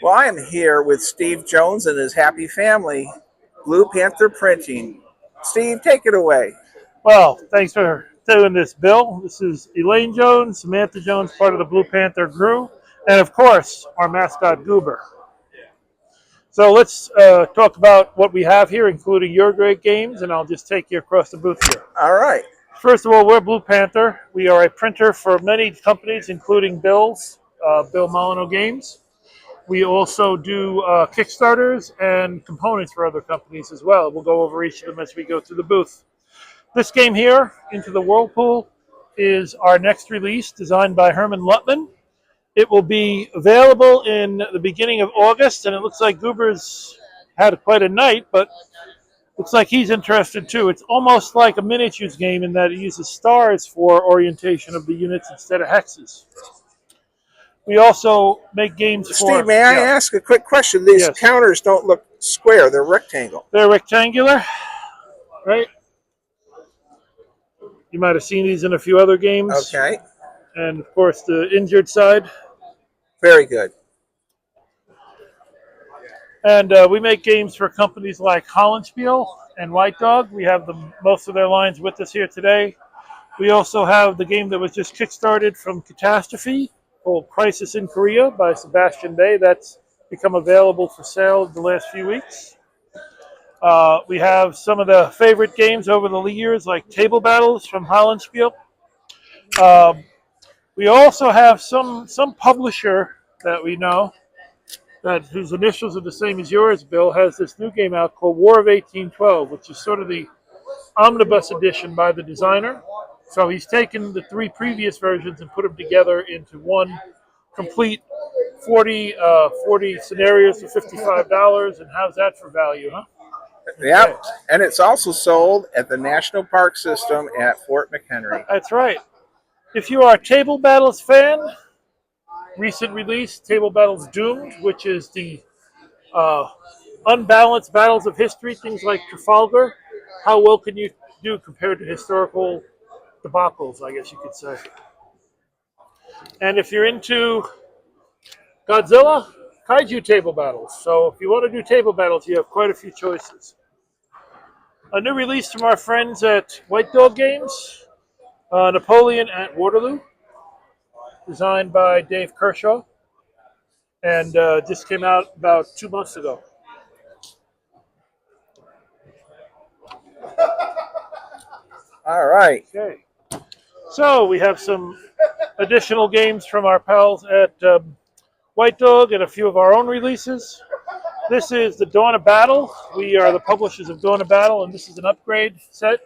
Well, I am here with Steve Jones and his happy family, Blue-panther Printing. Steve, take it away. Well, thanks for doing this, Bill. This is Elaine Jones, Samantha Jones, part of the Blue-panther crew, and of course, our mascot, Goober. So let's talk about what we have here, including your great games, and I'll just take you across the booth here. All right. First of all, we're Blue-panther. We are a printer for many companies, including Bill Molyneux Games. We also do Kickstarters and components for other companies as well. We'll go over each of them as we go through the booth. This game here, Into the Whirlpool, is our next release, designed by Herman Lutman. It will be available in the beginning of August, and it looks like Goober's had quite a night, but looks like he's interested too. It's almost like a miniatures game in that it uses stars for orientation of the units instead of hexes. We also make games for... Steve, may I ask a quick question? These counters don't look square. They're rectangle. They're rectangular, right? You might have seen these in a few other games. Okay. And, of course, the injured side. Very good. And we make games for companies like Hollandspiel and White Dog. We have most of their lines with us here today. We also have the game that was just kickstarted from Catastrophe called Crisis in Korea by Sebastian Day. That's become available for sale the last few weeks. We have some of the favorite games over the years, like Table Battles from Hollandspiel. We also have some publisher that we know whose initials are the same as yours, Bill, has this new game out called War of 1812, which is sort of the omnibus edition by the designer. So he's taken the three previous versions and put them together into one complete 40 scenarios for $55. And how's that for value, huh? Yep, okay. And it's also sold at the National Park System at Fort McHenry. That's right. If you are a Table Battles fan, recent release, Table Battles Doomed, which is the unbalanced battles of history, things like Trafalgar. How well can you do compared to historical debacles, I guess you could say. And if you're into Godzilla, Kaiju Table Battles. So if you want to do table battles, you have quite a few choices. A new release from our friends at White Dog Games, Napoleon at Waterloo, designed by Dave Kershaw, and just came out about 2 months ago. All right. Okay. So we have some additional games from our pals at White Dog and a few of our own releases. This is the Dawn of Battle. We are the publishers of Dawn of Battle, and this is an upgrade set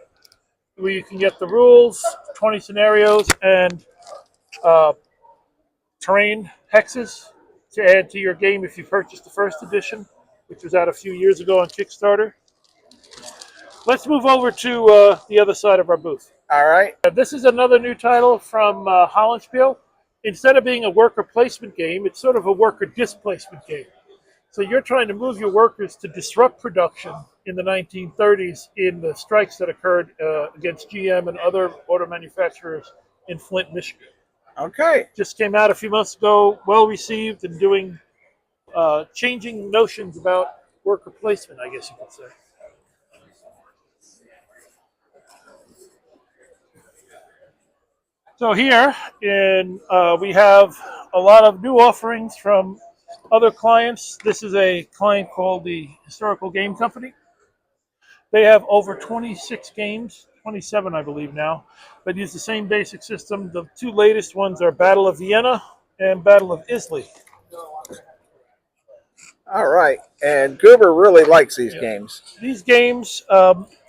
where you can get the rules, 20 scenarios, and terrain hexes to add to your game if you purchase the first edition, which was out a few years ago on Kickstarter. Let's move over to the other side of our booth. All right. This is another new title from Hollandspiel. Instead of being a worker placement game, it's sort of a worker displacement game. So you're trying to move your workers to disrupt production in the 1930s in the strikes that occurred against GM and other auto manufacturers in Flint, Michigan. Okay. Just came out a few months ago, well received, and doing changing notions about worker placement, I guess you could say. So here, we have a lot of new offerings from other clients. This is a client called the Historical Game Company. They have over 26 games, 27 I believe now, but use the same basic system. The two latest ones are Battle of Vienna and Battle of Islay. All right, and Goober really likes these games. These games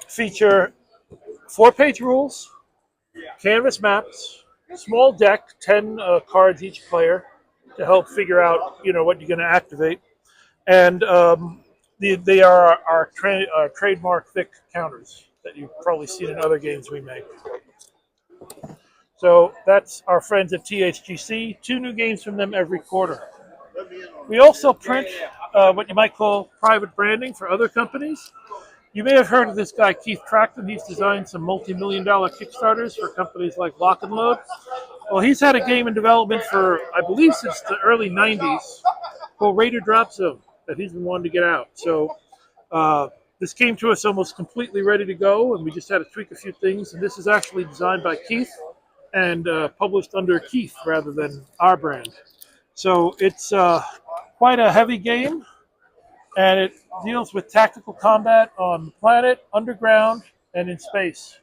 feature 4-page rules, canvas maps, small deck, 10 cards each player to help figure out, what you're going to activate. And they are our trademark thick counters that you've probably seen in other games we make. So that's our friends at THGC. 2 new games from them every quarter. We also print what you might call private branding for other companies. You may have heard of this guy, Keith Tracton. He's designed some multi-million-dollar Kickstarters for companies like Lock and Load. Well, he's had a game in development for, I believe, since the early 90s. called Raider Drop Zone that he's been wanting to get out. So this came to us almost completely ready to go, and we just had to tweak a few things. And this is actually designed by Keith and published under Keith rather than our brand. So it's quite a heavy game, and it deals with tactical combat on the planet, underground, and in space.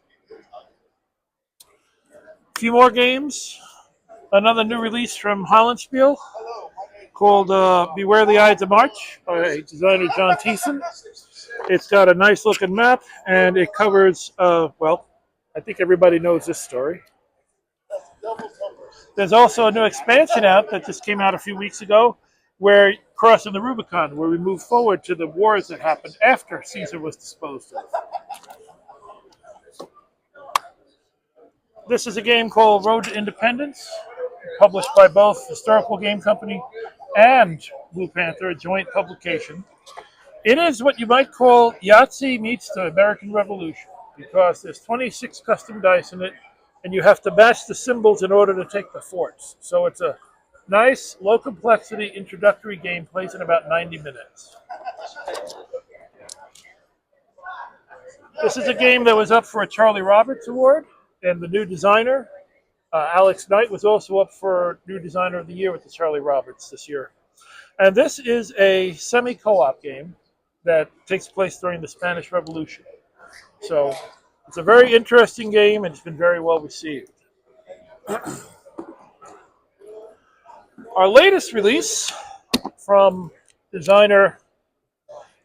A few more games. Another new release from Hollandspiel called Beware the Ides of March by designer John Thiessen. It's got a nice looking map, and it covers, well, I think everybody knows this story. There's also a new expansion out that just came out a few weeks ago, where crossing the Rubicon, where we move forward to the wars that happened after Caesar was disposed of. This is a game called Road to Independence, published by both Historical Game Company and Blue-panther, a joint publication. It is what you might call Yahtzee meets the American Revolution, because there's 26 custom dice in it, and you have to match the symbols in order to take the forts. So it's a nice, low-complexity introductory game, plays in about 90 minutes. This is a game that was up for a Charlie Roberts Award, and the new designer, Alex Knight, was also up for New Designer of the Year with the Charlie Roberts this year. And this is a semi-co-op game that takes place during the Spanish Revolution. So it's a very interesting game, and it's been very well received. Our latest release from designer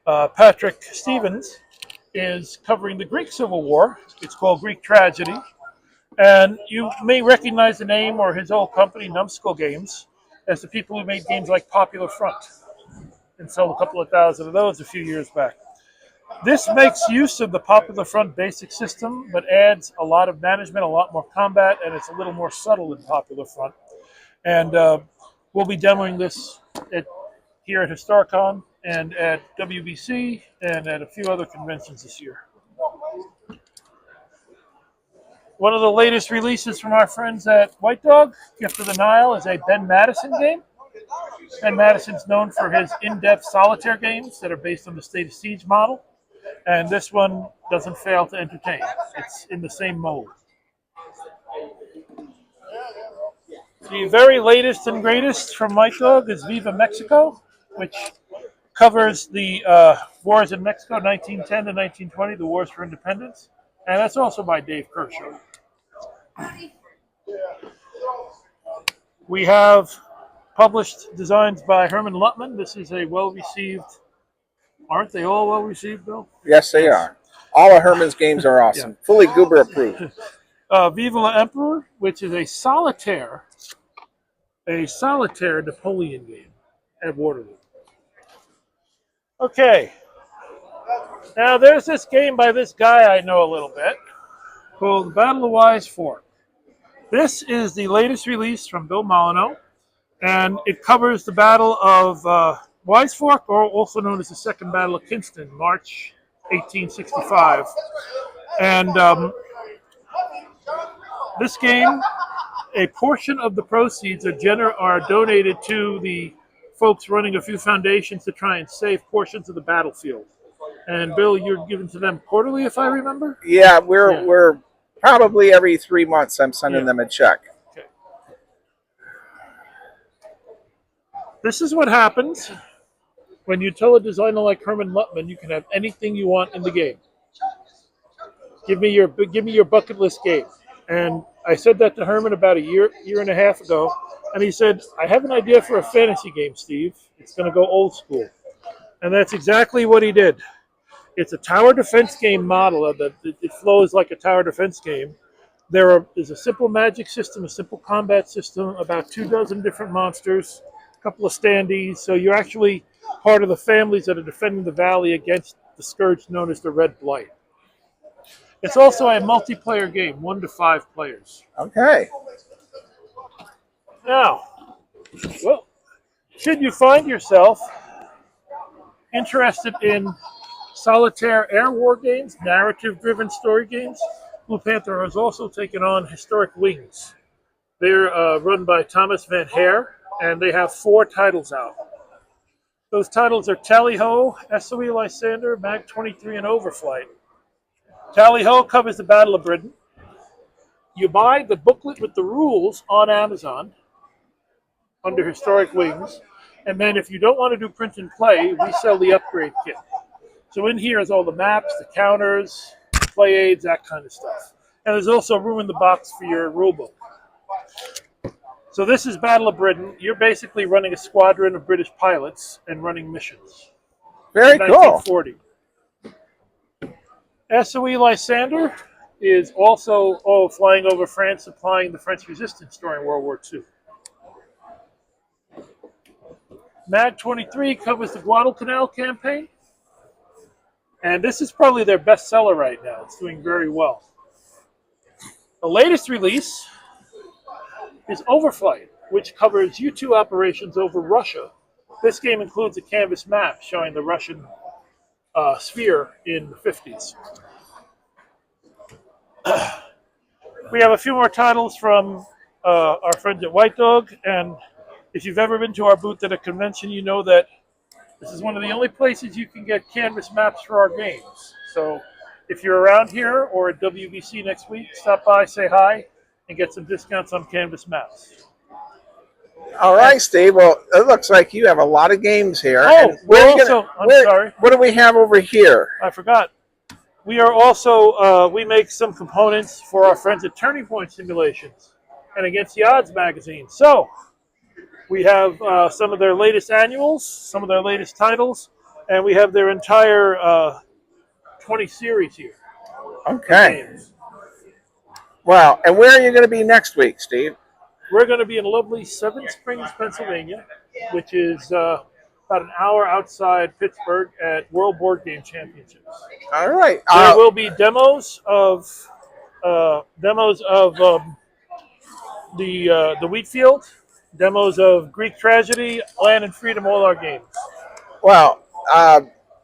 Patrick Stevens is covering the Greek Civil War. It's called Greek Tragedy. And you may recognize the name or his old company, Numbskull Games, as the people who made games like Popular Front and sold a couple of thousand of those a few years back. This makes use of the Popular Front basic system, but adds a lot of management, a lot more combat, and it's a little more subtle than Popular Front. And we'll be demoing this here at Historicon and at WBC and at a few other conventions this year. One of the latest releases from our friends at White Dog, Gift of the Nile, is a Ben Madison game. Ben Madison's known for his in-depth solitaire games that are based on the State of Siege model. And this one doesn't fail to entertain. It's in the same mode. The very latest and greatest from White Dog is Viva Mexico, which covers the wars in Mexico, 1910 to 1920, the wars for independence. And that's also by Dave Kershaw. We have published designs by Herman Luttman. This is a well-received. Aren't they all well-received, Bill? Yes, they are. All of Herman's games are awesome. Yeah. Fully Goober approved. Viva la Emperor, which is a solitaire Napoleon game at Waterloo. Okay. Now, there's this game by this guy I know a little bit called Battle of Wise Fork. This is the latest release from Bill Molyneux, and it covers the Battle of Wise Fork, or also known as the Second Battle of Kinston, March 1865. And this game, a portion of the proceeds are donated to the folks running a few foundations to try and save portions of the battlefield. And Bill, you're giving to them quarterly, if I remember? Yeah, we're probably every 3 months I'm sending them a check. Okay. This is what happens when you tell a designer like Herman Luttman you can have anything you want in the game. Give me your bucket list game. And I said that to Herman about a year and a half ago, and he said, I have an idea for a fantasy game, Steve. It's going to go old school. And that's exactly what he did. It's a tower defense game model. It flows like a tower defense game. There is a simple magic system, a simple combat system, about 24 different monsters, a couple of standees. So you're actually part of the families that are defending the valley against the scourge known as the Red Blight. It's also a multiplayer game, 1 to 5 players. Okay. Now, well, should you find yourself interested in solitaire air war games, narrative-driven story games, Bluepanther has also taken on Historic Wings. They're run by Thomas Van Hare, and they have 4 titles out. Those titles are Tally-Ho, SOE Lysander, Mag 23, and Overflight. Tally-Ho covers the Battle of Britain. You buy the booklet with the rules on Amazon under Historic Wings, and then if you don't want to do print and play, we sell the upgrade kit. So in here is all the maps, the counters, play aids, that kind of stuff. And there's also room in the box for your rulebook. So this is Battle of Britain. You're basically running a squadron of British pilots and running missions. Very cool. 1940. SOE Lysander is also flying over France, supplying the French resistance during World War II. Mag 23 covers the Guadalcanal campaign. And this is probably their best seller right now. It's doing very well. The latest release is Overflight, which covers U-2 operations over Russia. This game includes a canvas map showing the Russian sphere in the 50s. We have a few more titles from our friends at White Dog, and if you've ever been to our booth at a convention, you know that this is one of the only places you can get canvas maps for our games. So if you're around here or at WBC next week, stop by, say hi, and get some discounts on canvas maps. All right, Steve. Well, it looks like you have a lot of games here. Oh, I'm sorry. What do we have over here? I forgot. We are also, we make some components for our friends at Turning Point Simulations and Against the Odds magazine. So we have some of their latest annuals, some of their latest titles, and we have their entire 20 series here. Okay. Wow. And where are you going to be next week, Steve? We're going to be in lovely Seven Springs, Pennsylvania, which is about an hour outside Pittsburgh at World Board Game Championships. All right. There will be demos of the Wheatfield, demos of Greek Tragedy, Land and Freedom, all our games. Well,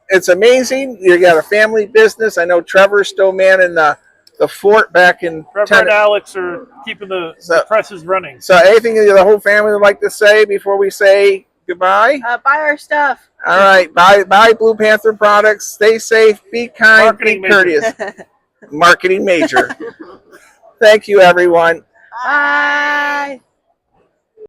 it's amazing. You got a family business. I know Trevor's still manning the fort back in. Trevor and Alex are keeping the presses running. So anything the whole family would like to say before we say goodbye? Buy our stuff. All right. Buy Blue-panther products. Stay safe. Be kind. Marketing be courteous. Marketing major. Thank you, everyone. Bye.